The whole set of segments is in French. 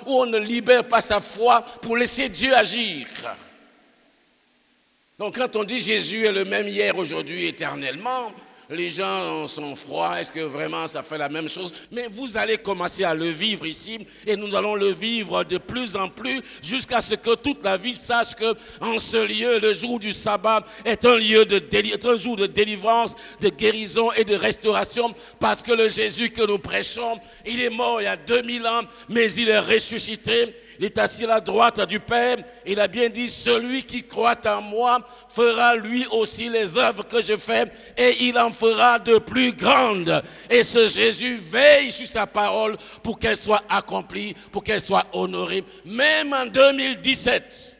où on ne libère pas sa foi pour laisser Dieu agir. Donc quand on dit Jésus est le même hier, aujourd'hui, éternellement, les gens sont froids, est-ce que vraiment ça fait la même chose? Mais vous allez commencer à le vivre ici et nous allons le vivre de plus en plus jusqu'à ce que toute la ville sache que en ce lieu, le jour du sabbat est un lieu est un jour de délivrance, de guérison et de restauration parce que le Jésus que nous prêchons, il est mort il y a 2000 ans, mais il est ressuscité. Il est assis à la droite du Père. Il a bien dit, celui qui croit en moi fera lui aussi les œuvres que je fais et il en fera de plus grandes. Et ce Jésus veille sur sa parole pour qu'elle soit accomplie, pour qu'elle soit honorée, même en 2017.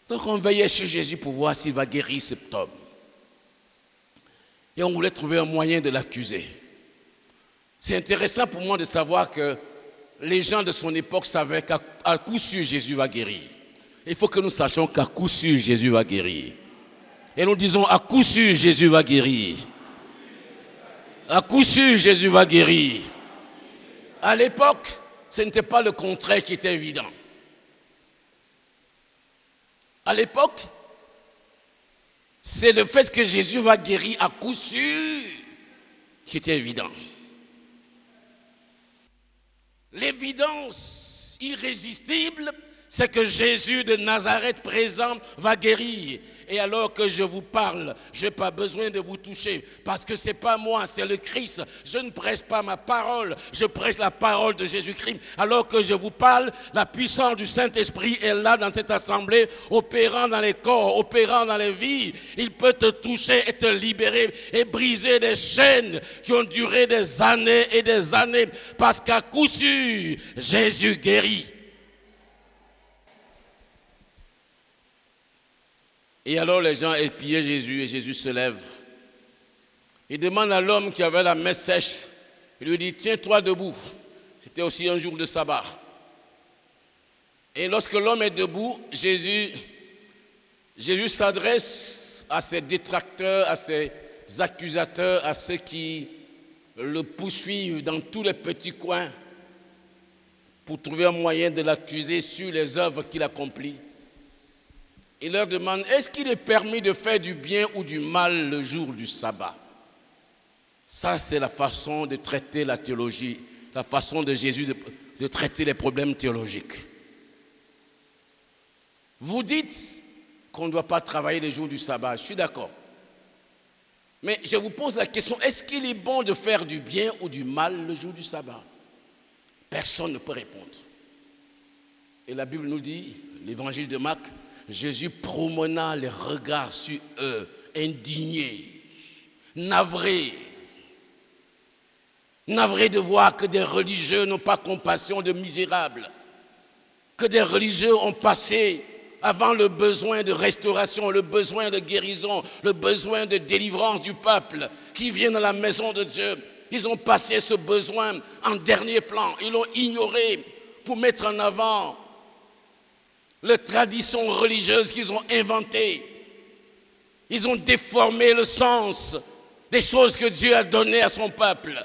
Donc on veillait sur Jésus pour voir s'il va guérir cet homme. Et on voulait trouver un moyen de l'accuser. C'est intéressant pour moi de savoir que les gens de son époque savaient qu'à coup sûr Jésus va guérir. Il faut que nous sachions qu'à coup sûr Jésus va guérir. Et nous disons à coup sûr Jésus va guérir. À coup sûr Jésus va guérir. À l'époque, ce n'était pas le contraire qui était évident. À l'époque, c'est le fait que Jésus va guérir à coup sûr qui était évident. L'évidence irrésistible, c'est que Jésus de Nazareth présent va guérir. Et alors que je vous parle, je n'ai pas besoin de vous toucher parce que ce n'est pas moi, c'est le Christ. Je ne prêche pas ma parole, je prêche la parole de Jésus-Christ. Alors que je vous parle, la puissance du Saint-Esprit est là dans cette assemblée, opérant dans les corps, opérant dans les vies. Il peut te toucher et te libérer et briser des chaînes qui ont duré des années et des années parce qu'à coup sûr, Jésus guérit. Et alors les gens épiaient Jésus et Jésus se lève. Il demande à l'homme qui avait la main sèche, il lui dit, tiens-toi debout. C'était aussi un jour de sabbat. Et lorsque l'homme est debout, Jésus s'adresse à ses détracteurs, à ses accusateurs, à ceux qui le poursuivent dans tous les petits coins pour trouver un moyen de l'accuser sur les œuvres qu'il accomplit. Il leur demande, est-ce qu'il est permis de faire du bien ou du mal le jour du sabbat? Ça, c'est la façon de traiter la théologie, la façon de Jésus de traiter les problèmes théologiques. Vous dites qu'on ne doit pas travailler le jour du sabbat, je suis d'accord. Mais je vous pose la question, est-ce qu'il est bon de faire du bien ou du mal le jour du sabbat? Personne ne peut répondre. Et la Bible nous dit, l'évangile de Marc, Jésus promena les regards sur eux, indigné, navré de voir que des religieux n'ont pas compassion de misérables, que des religieux ont passé avant le besoin de restauration, le besoin de guérison, le besoin de délivrance du peuple qui vient dans la maison de Dieu. Ils ont passé ce besoin en dernier plan, ils l'ont ignoré pour mettre en avant les traditions religieuses qu'ils ont inventées. Ils ont déformé le sens des choses que Dieu a données à son peuple.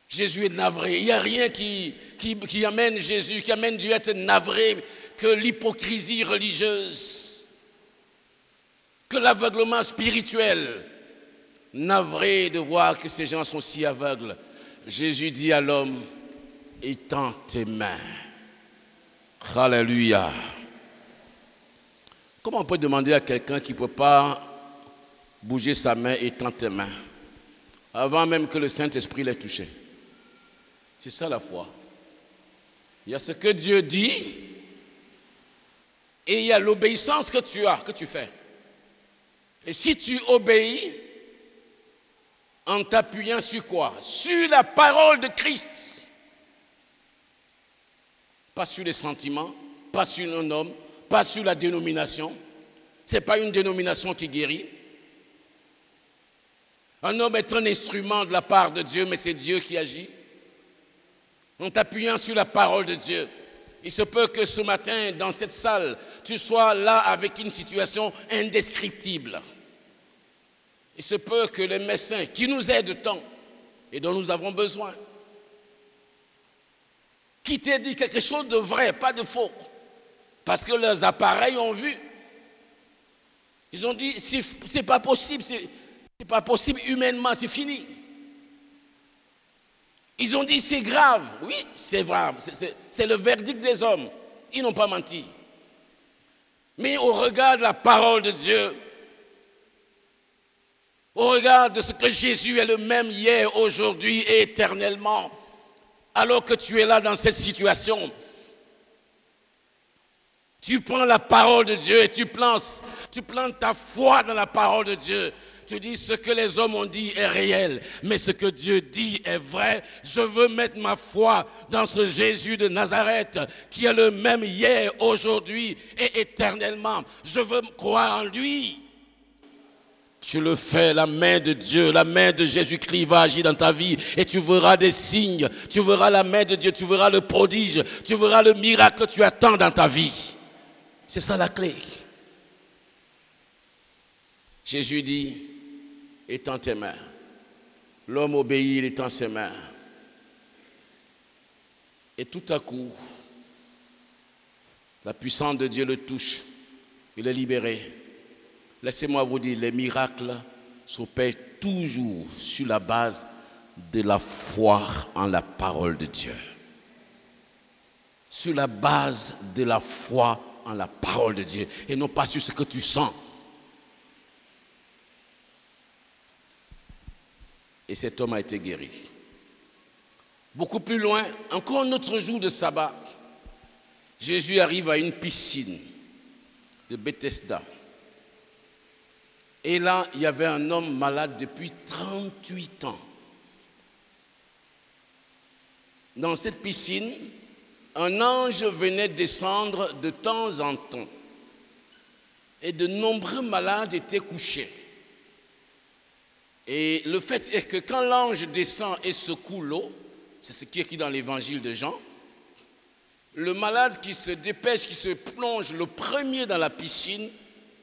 Jésus est navré. Il n'y a rien qui amène Jésus, qui amène Dieu à être navré que l'hypocrisie religieuse, que l'aveuglement spirituel. Navré de voir que ces gens sont si aveugles. Jésus dit à l'homme, étends tes mains. Alléluia. Comment on peut demander à quelqu'un qui ne peut pas bouger sa main, étends tes mains, avant même que le Saint-Esprit l'ait touché? C'est ça la foi. Il y a ce que Dieu dit et il y a l'obéissance que tu fais. Et si tu obéis en t'appuyant sur quoi? Sur la parole de Christ. Pas sur les sentiments, pas sur un homme, pas sur la dénomination. Ce n'est pas une dénomination qui guérit. Un homme est un instrument de la part de Dieu, mais c'est Dieu qui agit. En t'appuyant sur la parole de Dieu. Il se peut que ce matin, dans cette salle, tu sois là avec une situation indescriptible. Il se peut que les médecins qui nous aident tant et dont nous avons besoin, qui t'a dit quelque chose de vrai, pas de faux. Parce que leurs appareils ont vu. Ils ont dit, c'est pas possible, c'est pas possible humainement, c'est fini. Ils ont dit, c'est grave. Oui, c'est grave. C'est le verdict des hommes. Ils n'ont pas menti. Mais au regard de la parole de Dieu, au regard de ce que Jésus est le même hier, aujourd'hui et éternellement, alors que tu es là dans cette situation, tu prends la parole de Dieu et tu plantes ta foi dans la parole de Dieu. Tu dis ce que les hommes ont dit est réel, mais ce que Dieu dit est vrai. Je veux mettre ma foi dans ce Jésus de Nazareth qui est le même hier, aujourd'hui et éternellement. Je veux croire en lui. Tu le fais, la main de Dieu, la main de Jésus-Christ va agir dans ta vie et tu verras des signes, tu verras la main de Dieu, tu verras le prodige, tu verras le miracle que tu attends dans ta vie. C'est ça la clé. Jésus dit, étends tes mains. L'homme obéit, il étend ses mains. Et tout à coup, la puissance de Dieu le touche. Il est libéré. Laissez-moi vous dire, les miracles s'opèrent toujours sur la base de la foi en la parole de Dieu. Sur la base de la foi en la parole de Dieu. Et non pas sur ce que tu sens. Et cet homme a été guéri. Beaucoup plus loin, encore un autre jour de sabbat, Jésus arrive à une piscine de Bethesda. Et là, il y avait un homme malade depuis 38 ans. Dans cette piscine, un ange venait descendre de temps en temps. Et de nombreux malades étaient couchés. Et le fait est que quand l'ange descend et secoue l'eau, c'est ce qui est écrit dans l'évangile de Jean, le malade qui se dépêche, qui se plonge le premier dans la piscine,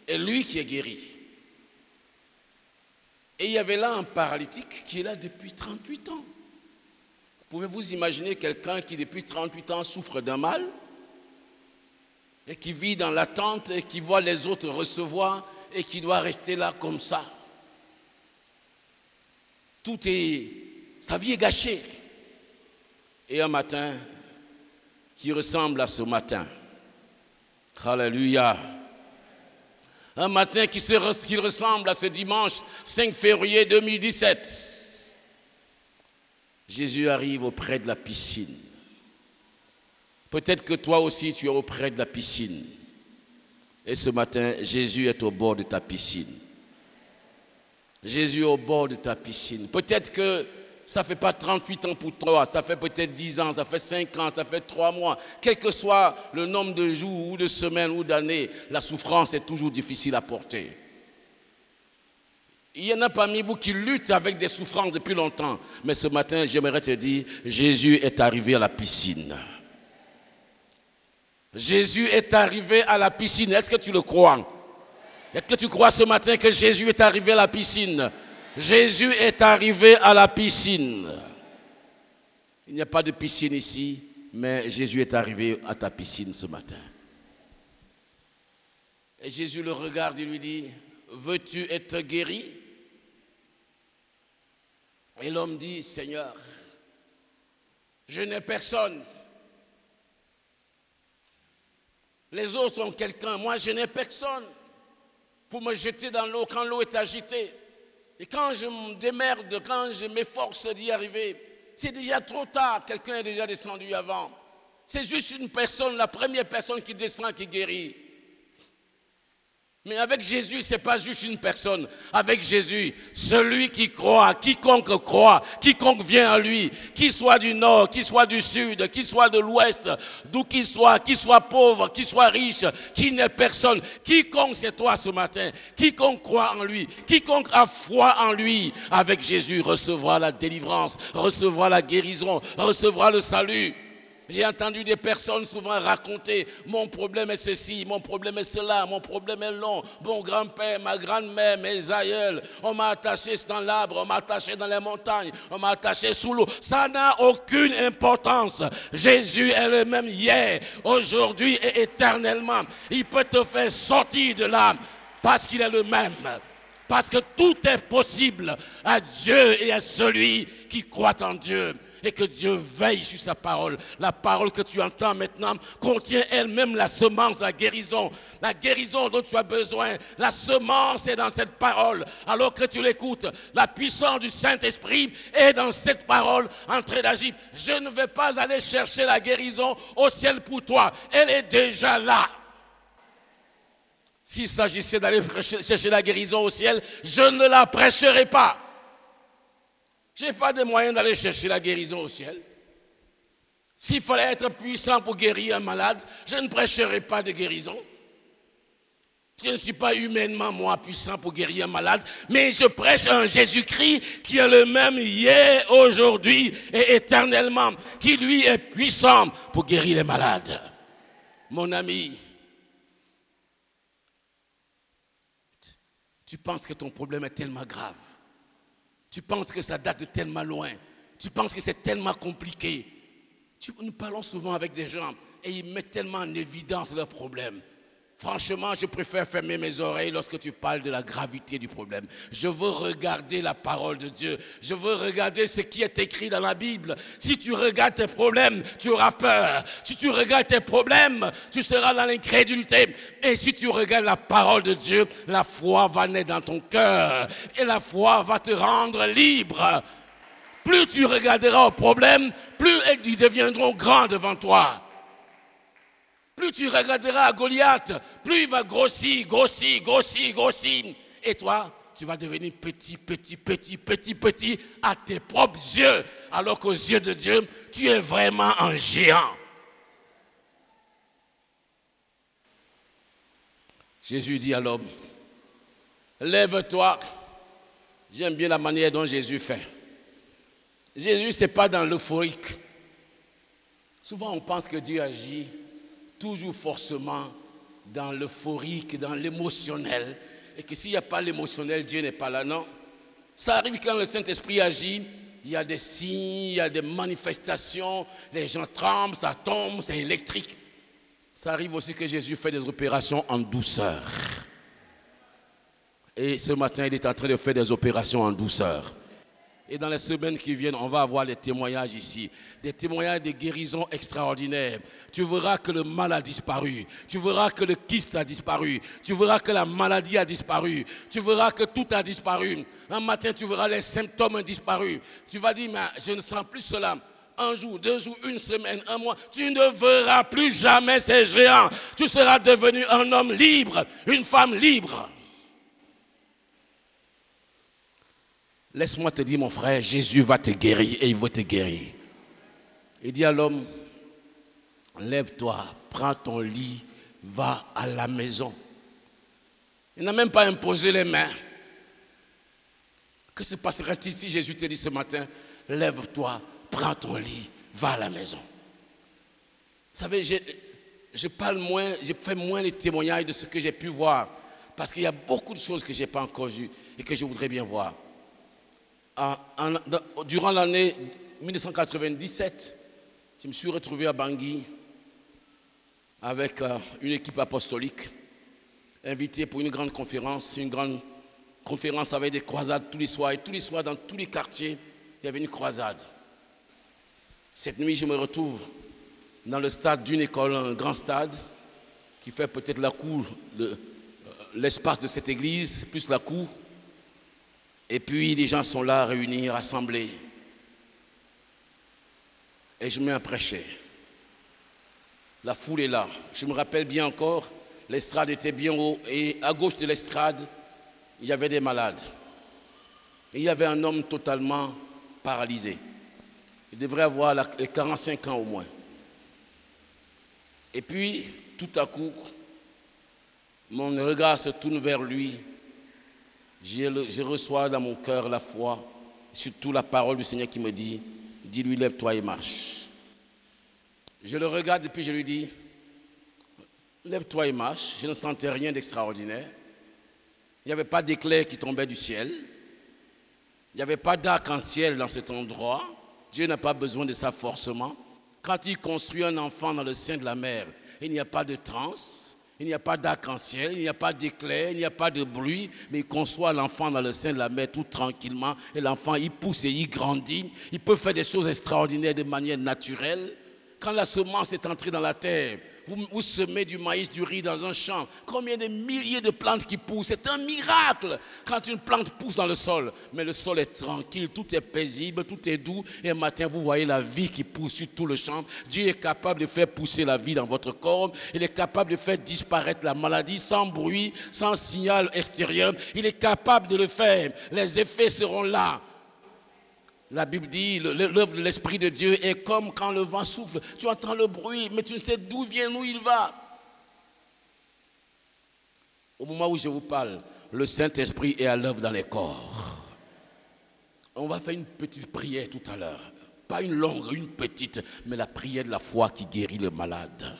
est lui qui est guéri. Et il y avait là un paralytique qui est là depuis 38 ans. Pouvez-vous imaginer quelqu'un qui depuis 38 ans souffre d'un mal et qui vit dans l'attente et qui voit les autres recevoir et qui doit rester là comme ça? Sa vie est gâchée. Et un matin qui ressemble à ce matin. Alléluia. Un matin qui ressemble à ce dimanche 5 février 2017. Jésus arrive auprès de la piscine. Peut-être que toi aussi tu es auprès de la piscine. Et ce matin, Jésus est au bord de ta piscine. Jésus est au bord de ta piscine. Peut-être que ça ne fait pas 38 ans pour toi, ça fait peut-être 10 ans, ça fait 5 ans, ça fait 3 mois. Quel que soit le nombre de jours ou de semaines ou d'années, la souffrance est toujours difficile à porter. Il y en a parmi vous qui luttent avec des souffrances depuis longtemps. Mais ce matin, j'aimerais te dire, Jésus est arrivé à la piscine. Jésus est arrivé à la piscine. Est-ce que tu le crois? Est-ce que tu crois ce matin que Jésus est arrivé à la piscine? Jésus est arrivé à la piscine. Il n'y a pas de piscine ici, mais Jésus est arrivé à ta piscine ce matin. Et Jésus le regarde et lui dit, veux-tu être guéri? Et l'homme dit, Seigneur, je n'ai personne. Les autres ont quelqu'un, moi je n'ai personne pour me jeter dans l'eau quand l'eau est agitée. Et quand je me démerde, quand je m'efforce d'y arriver, c'est déjà trop tard, quelqu'un est déjà descendu avant. C'est juste une personne, la première personne qui descend qui guérit. Mais avec Jésus, ce n'est pas juste une personne. Avec Jésus, celui qui croit, quiconque vient à lui, qu'il soit du nord, qu'il soit du sud, qu'il soit de l'ouest, d'où qu'il soit pauvre, qu'il soit riche, qu'il n'ait personne. Quiconque c'est toi ce matin, quiconque croit en lui, quiconque a foi en lui, avec Jésus recevra la délivrance, recevra la guérison, recevra le salut. J'ai entendu des personnes souvent raconter, mon problème est ceci, mon problème est cela, mon problème est long, mon grand-père, ma grand-mère, mes aïeuls, on m'a attaché dans l'arbre, on m'a attaché dans les montagnes, on m'a attaché sous l'eau. Ça n'a aucune importance. Jésus est le même hier, aujourd'hui et éternellement. Il peut te faire sortir de là parce qu'il est le même. Parce que tout est possible à Dieu et à celui qui croit en Dieu. Et que Dieu veille sur sa parole. La parole que tu entends maintenant contient elle-même la semence de la guérison. La guérison dont tu as besoin. La semence est dans cette parole. Alors que tu l'écoutes, la puissance du Saint-Esprit est dans cette parole en train d'agir. Je ne vais pas aller chercher la guérison au ciel pour toi. Elle est déjà là. S'il s'agissait d'aller chercher la guérison au ciel, je ne la prêcherai pas. Je n'ai pas de moyen d'aller chercher la guérison au ciel. S'il fallait être puissant pour guérir un malade, je ne prêcherai pas de guérison. Je ne suis pas humainement, moi, puissant pour guérir un malade, mais je prêche un Jésus-Christ qui est le même hier, aujourd'hui et éternellement, qui lui est puissant pour guérir les malades. Mon ami, tu penses que ton problème est tellement grave. Tu penses que ça date de tellement loin. Tu penses que c'est tellement compliqué. Nous parlons souvent avec des gens et ils mettent tellement en évidence leurs problèmes. Franchement, je préfère fermer mes oreilles lorsque tu parles de la gravité du problème. Je veux regarder la parole de Dieu. Je veux regarder ce qui est écrit dans la Bible. Si tu regardes tes problèmes, tu auras peur. Si tu regardes tes problèmes, tu seras dans l'incrédulité. Et si tu regardes la parole de Dieu, la foi va naître dans ton cœur. Et la foi va te rendre libre. Plus tu regarderas aux problèmes, plus ils deviendront grands devant toi. Plus tu regarderas à Goliath, plus il va grossir. Et toi, tu vas devenir petit à tes propres yeux. Alors qu'aux yeux de Dieu, tu es vraiment un géant. Jésus dit à l'homme, lève-toi. J'aime bien la manière dont Jésus fait. Jésus, ce n'est pas dans l'euphorique. Souvent, on pense que Dieu agit toujours forcément dans l'euphorique, dans l'émotionnel. Et que s'il n'y a pas l'émotionnel, Dieu n'est pas là. Non. Ça arrive quand le Saint-Esprit agit, il y a des signes, il y a des manifestations, les gens tremblent, ça tombe, c'est électrique. Ça arrive aussi que Jésus fait des opérations en douceur. Et ce matin, il est en train de faire des opérations en douceur. Et dans les semaines qui viennent, on va avoir des témoignages ici. Des témoignages de guérison extraordinaires. Tu verras que le mal a disparu. Tu verras que le kyste a disparu. Tu verras que la maladie a disparu. Tu verras que tout a disparu. Un matin, tu verras les symptômes ont disparu. Tu vas dire, mais je ne sens plus cela. Un jour, 2 jours, 1 semaine, 1 mois. Tu ne verras plus jamais ces géants. Tu seras devenu un homme libre, une femme libre. Laisse-moi te dire, mon frère, Jésus va te guérir et il veut te guérir. Il dit à l'homme, lève-toi, prends ton lit, va à la maison. Il n'a même pas imposé les mains. Que se passerait-il si Jésus te dit ce matin, lève-toi, prends ton lit, va à la maison. Vous savez, je parle moins, je fais moins les témoignages de ce que j'ai pu voir, parce qu'il y a beaucoup de choses que je n'ai pas encore vues et que je voudrais bien voir. Durant l'année 1997, je me suis retrouvé à Bangui avec une équipe apostolique, invité pour une grande conférence avec des croisades tous les soirs. Et tous les soirs, dans tous les quartiers, il y avait une croisade. Cette nuit, je me retrouve dans le stade d'une école, un grand stade, qui fait peut-être la cour, l'espace de cette église, plus la cour. Et puis, les gens sont là, réunis, rassemblés. Et je mets à prêcher. La foule est là. Je me rappelle bien encore, l'estrade était bien haut. Et à gauche de l'estrade, il y avait des malades. Et il y avait un homme totalement paralysé. Il devrait avoir 45 ans au moins. Et puis, tout à coup, mon regard se tourne vers lui. Je reçois dans mon cœur la foi, surtout la parole du Seigneur qui me dit, dis-lui, lève-toi et marche. Je le regarde et puis je lui dis, lève-toi et marche. Je ne sentais rien d'extraordinaire. Il n'y avait pas d'éclairs qui tombaient du ciel. Il n'y avait pas d'arc-en-ciel dans cet endroit. Dieu n'a pas besoin de ça forcément. Quand il construit un enfant dans le sein de la mère, il n'y a pas de transe, il n'y a pas d'arc-en-ciel, il n'y a pas d'éclair, il n'y a pas de bruit, mais il conçoit l'enfant dans le sein de la mère tout tranquillement. Et l'enfant, il pousse et il grandit. Il peut faire des choses extraordinaires de manière naturelle. Quand la semence est entrée dans la terre, vous semez du maïs, du riz dans un champ. Combien de milliers de plantes qui poussent? C'est un miracle quand une plante pousse dans le sol. Mais le sol est tranquille, tout est paisible, tout est doux. Et un matin, vous voyez la vie qui pousse sur tout le champ. Dieu est capable de faire pousser la vie dans votre corps. Il est capable de faire disparaître la maladie sans bruit, sans signal extérieur. Il est capable de le faire. Les effets seront là. La Bible dit, l'œuvre de l'Esprit de Dieu est comme quand le vent souffle. Tu entends le bruit, mais tu ne sais d'où vient, où il va. Au moment où je vous parle, le Saint-Esprit est à l'œuvre dans les corps. On va faire une petite prière tout à l'heure. Pas une longue, une petite, mais la prière de la foi qui guérit le malade.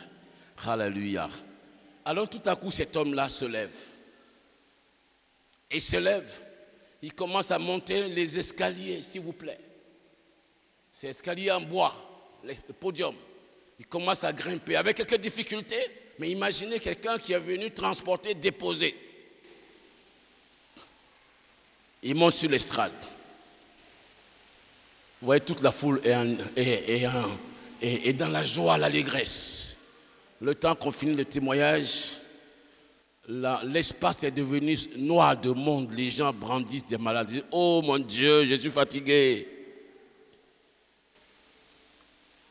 Alléluia. Alors tout à coup, cet homme-là se lève. Et se lève. Il commence à monter les escaliers, s'il vous plaît. Ces escaliers en bois, le podium. Il commence à grimper avec quelques difficultés, mais imaginez quelqu'un qui est venu transporter, déposer. Il monte sur l'estrade. Vous voyez, toute la foule est dans la joie, l'allégresse. Le temps qu'on finit le témoignage, l'espace est devenu noir de monde. Les gens brandissent des maladies. Oh mon Dieu, je suis fatigué.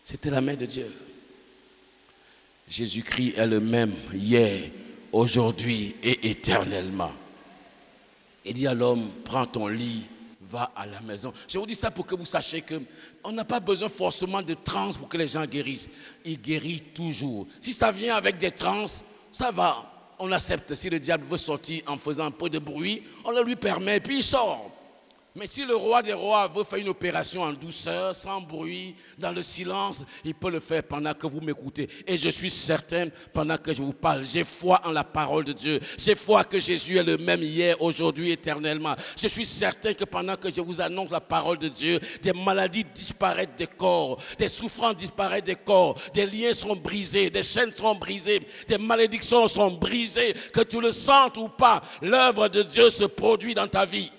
C'était la main de Dieu. Jésus-Christ est le même hier, aujourd'hui et éternellement. Il dit à l'homme, prends ton lit, va à la maison. Je vous dis ça pour que vous sachiez qu'on n'a pas besoin forcément de transe pour que les gens guérissent. Il guérit toujours. Si ça vient avec des transes, ça va. On accepte. Si le diable veut sortir en faisant un peu de bruit, on le lui permet, puis il sort. Mais si le roi des rois veut faire une opération en douceur, sans bruit, dans le silence, il peut le faire pendant que vous m'écoutez. Et je suis certain, pendant que je vous parle, j'ai foi en la parole de Dieu. J'ai foi que Jésus est le même hier, aujourd'hui, éternellement. Je suis certain que pendant que je vous annonce la parole de Dieu, des maladies disparaissent des corps, des souffrances disparaissent des corps, des liens sont brisés, des chaînes sont brisées, des malédictions sont brisées. Que tu le sentes ou pas, l'œuvre de Dieu se produit dans ta vie.